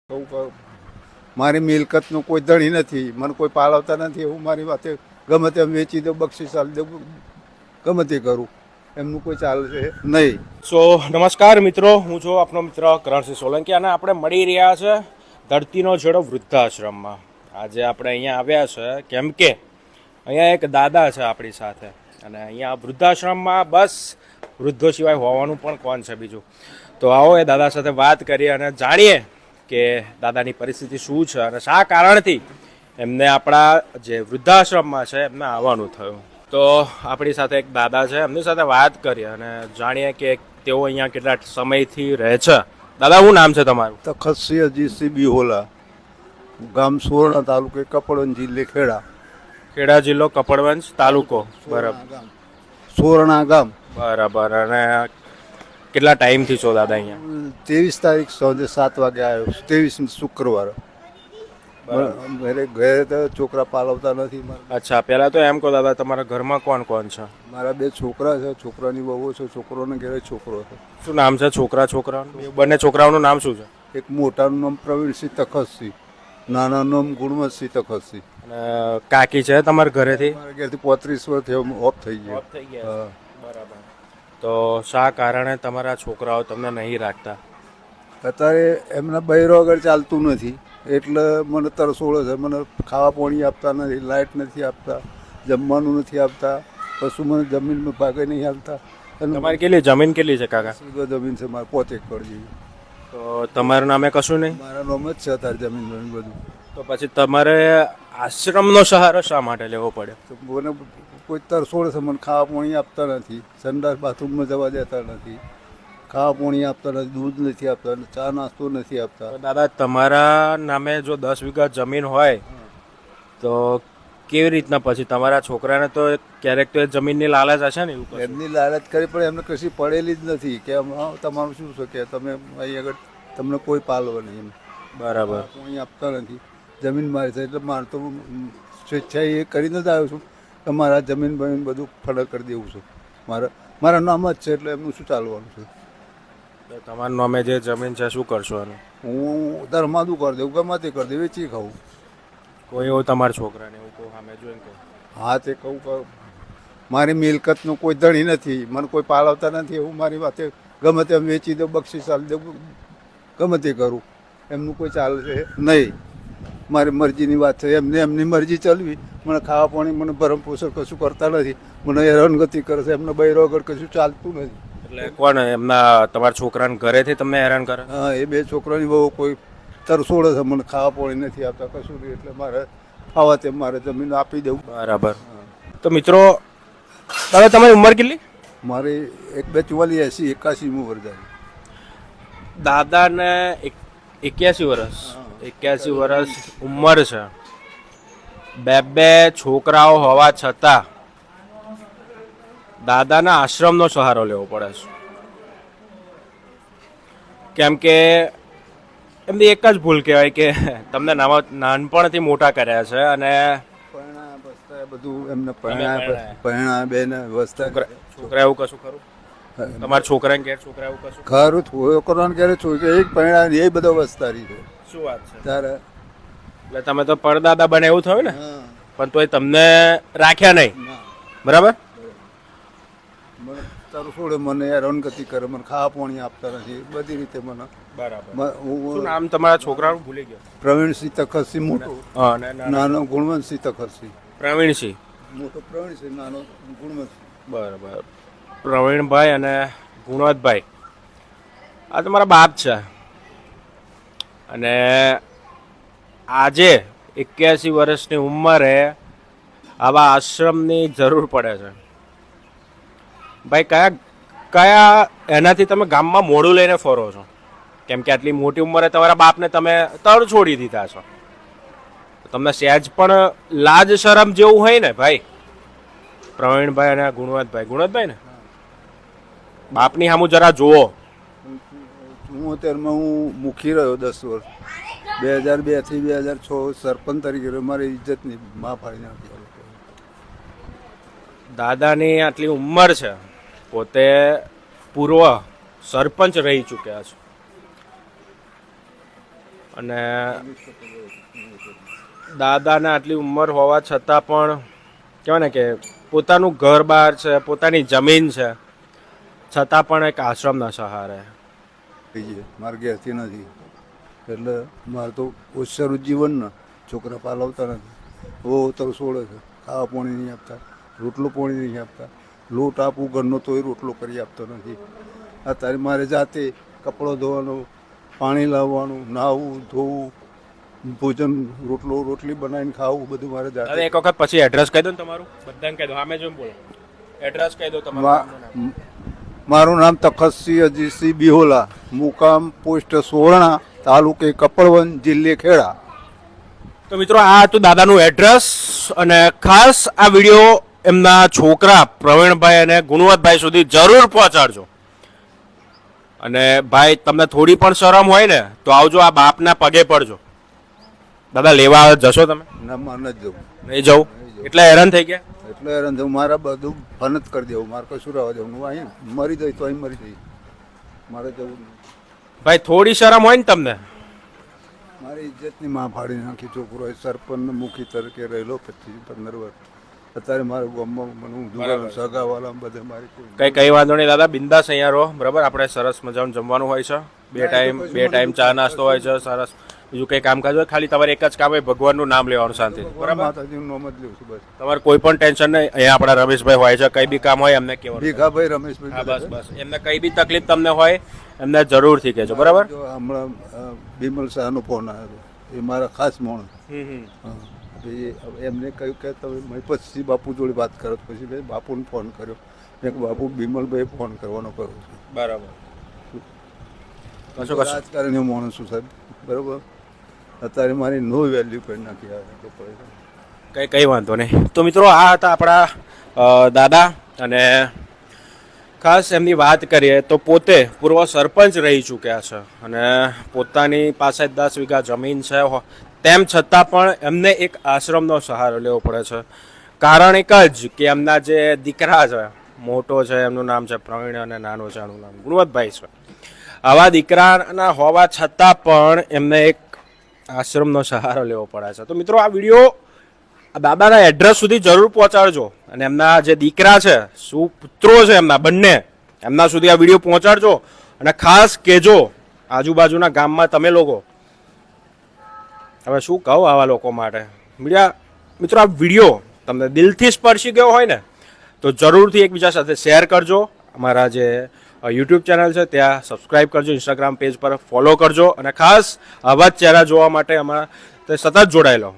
મારી મિલકતનો કોઈ ધણી નથી, મને કોઈ પાલવતા નથી. હું મારી વાતે ગમે તેમ વેચી દઉં, બક્ષીસ આલી દઉં, ગમે તે કરું, એમનું કોઈ ચાલશે નહીં. સો નમસ્કાર મિત્રો, હું છું આપનો મિત્ર કરણસિંહ સોલંકી અને આપણે મળી રહ્યા છે ધરતીનો છેડો વૃદ્ધાશ્રમમાં. આજે આપણે અહીંયા આવ્યા છે કેમ કે અહીંયા એક દાદા છે આપણી સાથે અને અહીંયા વૃદ્ધાશ્રમમાં બસ વૃદ્ધો સિવાય હોવાનું પણ કોણ છે બીજું. તો આવો એ દાદા સાથે વાત કરીએ અને જાણીએ કે દાદાની પરિસ્થિતિ શું છે અને શા કારણથી એમને આપણા જે વૃદ્ધાશ્રમમાં છે એમને આવવાનું થયું. તો આપણી સાથે એક દાદા છે, એમની સાથે વાત કરીએ અને જાણીએ કે તેઓ અહીંયા કેટલા સમયથી રહે છે. દાદા, શું નામ છે તમારું? તખતસિંહ અજીતસિંહ બિહોલા, ગામ સુવર્ણા, તાલુકે કપડવંજ, જિલ્લે ખેડા. ખેડા જિલ્લો, કપડવંજ તાલુકો. બરાબર. સુવર્ણા ગામ. બરાબર. અને કેટલા ટાઈમથી છો દાદા અહીંયા? 23 તારીખ સાંજે 7 વાગે આવ્યો. 23 શુક્રવાર. મારે ઘરે તો છોકરા પાલવતા નથી. અચ્છા, પહેલા તો એમ કહો દાદા, તમારા ઘરમાં કોણ કોણ છે? મારા 2 છોકરા છે, છોકરાની બહુ છે, છોકરોને ઘરે છોકરો છે. શું નામ છે છોકરાઓનું? બંને છોકરાઓનું નામ શું છે? એક મોટાનું નામ પ્રવીણસિંહ તખતસિંહ, નાનાનું નામ ગુણવંતસિંહ તખતસિંહ. અને કાકી છે તમારા ઘરેથી? મારા ઘરેથી 35 વર્ષ થયો, ઓફ થઈ ગયો. બરાબર. તો શા કારણે તમારા છોકરાઓ તમને નહીં રાખતા? અત્યારે એમના બૈરો આગળ ચાલતું નથી એટલે મને તરસોડે છે. મને ખાવા પાણી આપતા નથી, લાઇટ નથી આપતા, જમવાનું નથી આપતા, પશુ મને જમીનમાં ભાગે નહીં આપતા. તમારી કેટલી જમીન કેટલી છે કાકા? જમીન છે મારે 5 એકર જેવી. તો તમારા નામે કશું નહીં? મારા નામ જ છે અત્યારે જમીન બધું. તો પછી તમારે આશ્રમનો સહારો શા માટે લેવો પડે? તો મને કોઈ તરસોડે છે, મને ખાવા પાણી આપતા નથી, સંડાસ બાથરૂમમાં જવા દેતા નથી, ખાવા પાણી આપતા નથી, દૂધ નથી આપતા, ચા નાસ્તો નથી આપતા. દાદા, તમારા નામે જો 10 વીઘા જમીન હોય તો કેવી રીતના પછી તમારા છોકરાને તો ક્યારેક તો એ જમીનની લાલચ હશે ને? એવું એમની લાલચ કરી પણ એમને કશી પડેલી જ નથી કે તમારું શું છે કે તમે અહીં આગળ તમને કોઈ પાલવા નહીં. બરાબર. પાણી આપતા નથી, જમીન મારી છે એટલે મારે તો સ્વેચ્છાએ એ કરીને જ આવ્યો છું કે મારા જમીન બમીન બધું ફળર કરી દેવું છું. મારા નામ જ છે એટલે એમનું શું ચાલવાનું છે? તમારા નામે જે જમીન છે શું કરશો એનું? હું ધર્માદું કરી દઉં, ગમે તે કરી દઉં, વેચી ખાઉં. કોઈ એવું તમારા છોકરાને એવું કહું સામે જોઈને કહું? હા, તે કહું કે મારી મિલકતનો કોઈ ધણી નથી, મને કોઈ પાલવતા નથી. હું મારી વાતે ગમે તેમ વેચી દઉં, બક્ષીસ આલી દઉં, ગમે તે કરું, એમનું કોઈ ચાલશે નહીં. મારી મરજીની વાત છે, એમની મરજી ચલવી. મને ખાવા પાણી, મને ભરણ પોષણ કશું કરતા નથી, મને હેરાનગતિ કરે છે. એમના બૈરો આગળ કશું ચાલતું નથી. એટલે કોણ એમના તમારા છોકરાને ઘરેથી તમને હેરાન કરે? હા, એ 2 છોકરાની બહુ કોઈ તરસોડે છે, મને ખાવા પાણી નથી આપતા, કશું નહીં. એટલે મારે આવા તેમ મારે જમીન આપી દેવું. બરાબર. તો મિત્રો, હવે તમારી ઉંમર કેટલી? મારી 1-2-44 80 81 વર્ષ. દાદાને 81 વર્ષ. 81 વર્ષ ઉંમર છે. 2 છોકરાઓ હોવા છતાં દાદાના આશ્રમનો સહારો લેવો પડે છે. કેમ કે એમની એક જ ભૂલ કહેવાય કે તમને નાનપણથી મોટા કર્યા છે અને બધું એમને પરણા બેન વસ્તા. છોકરા એવું કશું ખરું? તમારા છોકરાને ઘેર છોકરા એવું કશું ખરું? છોકરાને ક્યારે છોકરા એક પરણા એ બધો વસ્તારી છે. શું વાત છે? તારે એટલે તમે તો પરદાદા બને એવું થયું ને? પણ તોય તમને રાખ્યા નહીં. બરાબર. મને તરસોડે, મને હેરાનગતિ કરે, મને ખાવા પાણી આપતા નથી, બધી રીતે મને. બરાબર. શું નામ તમારા છોકરાનું? ભૂલી ગયો. પ્રવીણસિંહ તખતસિંહ મોટો, નાનો ગુણવંતસિંહ તખતસિંહ. પ્રવીણસિંહ મોટો પ્રવીણસિંહ, નાનો ગુણવંતસિંહ. બરાબર. પ્રવીણભાઈ અને ગુણવંતભાઈ આ તમારા બાપ છે અને આજે 81 વર્ષની ઉંમરે આવા આશ્રમની જરૂર પડે છે. ભાઈ, કયા એનાથી તમે ગામમાં મોઢું લઈને ફરો છો? કેમ કે આટલી મોટી ઉંમરે તમારા બાપને તમે તળ છોડી દીધા છો. તમને સહેજ પણ લાજ શરમ જેવું હોય ને ભાઈ? પ્રવીણભાઈ અને ગુણવંતભાઈ ને બાપની સામું જરા જુઓ. 74માં હું મુખી રહ્યો 10 વર્ષ. 2002 થી 2006 સરપંચ તરીકે મારી ઇજ્જતની માં ફાડી નાખી. દાદાની આટલી ઉંમર છે, પોતે પૂર્વ સરપંચ રહી ચૂક્યા છે. અને દાદાને આટલી ઉંમર હોવા છતાં પણ કહેવાય ને કે પોતાનું ઘર બહાર છે, પોતાની જમીન છે, છતાં પણ એક આશ્રમના સહારે. થઈ જાય મારે ઘેરથી નથી એટલે મારે તો ઓછારું જીવન ને છોકરા પાલવતા નથી. બહુ તો છોડે છે, ખાવા પાણી નહીં આપતા, રોટલો પાણી નહીં આપતા, લોટ આપું ઘરનો તોય રોટલો કરી આપતો નથી. અત્યારે મારે જાતે કપડો ધોવાનો, પાણી લાવવાનું, નાહવું ધોવું, ભોજન રોટલી બનાવીને ખાવું બધું મારે જાતે. એક વખત પછી એડ્રેસ કહી દો ને તમારું, બધાને કહી દો. સામે જોઈને બોલો, એડ્રેસ કહી દો તમારું. મારું નામ તખતસિંહ અજીતસિંહ બિહોલા, મુકામ પોસ્ટ સોરણા, તાલુકે કપડવંજ, જિલ્લે ખેડા. તો મિત્રો આ હતું દાદાનું એડ્રેસ, અને ખાસ આ વિડીયો એમના છોકરા પ્રવીણભાઈ અને ગુણવંતભાઈ સુધી જરૂર પહોંચાડજો. અને ભાઈ તમને થોડી પણ શરમ હોય ને તો આવજો, આ બાપના પગે પડજો. દાદા લેવા જશો તમે? ના મારે નથી જવું. નહીં જવું? એટલે હેરાન થઈ ગયા? એટલે હેરાન થયું, મારે બધું ફન જ કરી દેવું, મારે કશું રહેવા દેવું. હું અહીં મરી જઈ તો અહીં મરી જઈ, મારે જવું નહીં. ભાઈ થોડી શરમ હોય ને તમને? મારી ઇજ્જતની માં ફાડી નાખી. છોકરો એ સરપંચ મુખી તરીકે રહેલો 15 વર્ષ. અત્યારે મારું ગામમાં હું દુકાન સગાવાલા બધે મારી કઈ વાંધો નહીં દાદા, બિંદાસ અહીંયા રહો, બરાબર. આપણે સરસ મજાનું જમવાનું હોય છે, બે ટાઈમ ચા નાસ્તો હોય છે, સરસ. બીજું કઈ કામકાજ હોય, ખાલી તમારે એક જ કામ હોય, ભગવાનનું નામ લેવાનું શાંતિ, બરાબર. માતાજીનું નામ જ લેવું છું બસ. તમારે કોઈ પણ ટેન્શન નહીં. અહીંયા આપણા રમેશભાઈ હોય છે, કઈ બી કામ હોય એમને કહેવાનું. ભીખાભાઈ રમેશભાઈ. હા બસ બસ, એમને કઈ બી તકલીફ તમને હોય એમને જરૂરથી કહેજો, બરાબર. જો હમણાં બિમલ શાહનો ફોન આવ્યો, એ મારા ખાસ માણસ. એમને કહ્યું કે તમે પછી બાપુ જોડે વાત કરો. પછી મેં બાપુને ફોન કર્યો, મેં બાપુ બિમલભાઈ ફોન કરવાનો કહ્યું છે, બરાબર. રાજકારણીઓ માણસ છું સાહેબ, બરાબર. અત્યારે મારી નો વેલ્યુ કરી નાખી આ લોકોએ. કઈ વાંધો નહીં. તો મિત્રો આ હતા આપણા દાદા, અને ખાસ એમની વાત કરીએ તો પોતે પૂર્વ સરપંચ રહી ચૂક્યા છે, અને પોતાની પાસે 10 વીઘા જમીન છે, તેમ છતાં પણ એમને એક આશ્રમનો સહારો લેવો પડે છે. કારણ એક જ કે એમના જે દીકરા છે, મોટો છે એમનું નામ છે પ્રવીણ, અને નાનો છે એનું નામ ગુણવંતભાઈ છે. આવા દીકરાના હોવા છતાં પણ એમને એક આશ્રમનો સહારો લેવો પડે છે. તો મિત્રો આ વિડીયો દાદાના એડ્રેસ સુધી જરૂર પહોંચાડજો, અને એમના જે દીકરા છે, સુપુત્રો છે એમના બંને, એમના સુધી આ વિડીયો પહોંચાડજો. અને ખાસ કહેજો આજુબાજુના ગામમાં તમે લોકો, હવે શું કહું આવા લોકો માટે. મિત્રો આ વિડીયો તમને દિલથી સ્પર્શી ગયો હોય ને તો જરૂરથી એકબીજા સાથે શેર કરજો. અમારા જે યુટ્યુબ ચેનલ છે ત્યાં સબસ્ક્રાઈબ કરજો, ઇન્સ્ટાગ્રામ પેજ પર ફોલો કરજો, અને ખાસ આવા જ ચહેરા જોવા માટે અમારા સતત જોડાયેલો.